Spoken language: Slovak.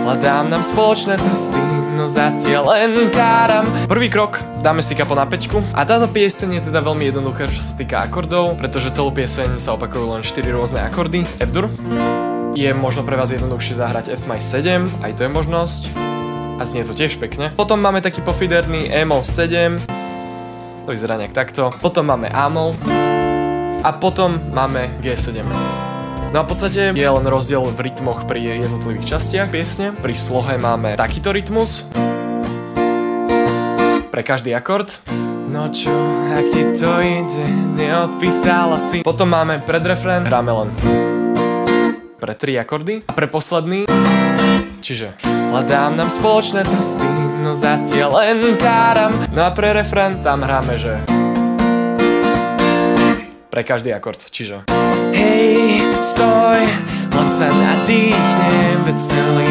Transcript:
hľadám nám spoločné cesty, no zatiaľ len káram. Prvý krok, dáme si kapo na peťku. A táto pieseň je teda veľmi jednoduchá, čo sa týka akordov, pretože celú pieseň sa opakujú len 4 rôzne akordy. F-dur. Je možno pre vás jednoduchšie zahrať F maj 7, aj to je možnosť. A znie to tiež pekne. Potom máme taký pofiderný E-mol 7. To vyzerá nejak takto. Potom máme A-mol. A potom máme G7. No a v podstate je len rozdiel v rytmoch pri jednotlivých častiach piesne. Pri slohe máme takýto rytmus. Pre každý akord. No čo, ak ti to ide, neodpísala si. Potom máme predrefrén, hráme len pre 3 akordy. A pre posledný, čiže hľadám nám spoločné cesty, no zatiaľ len káram. No a pre refrén tam hráme, že pre každý akord, čiže hej, stoj, len sa nadýchnem, veď celý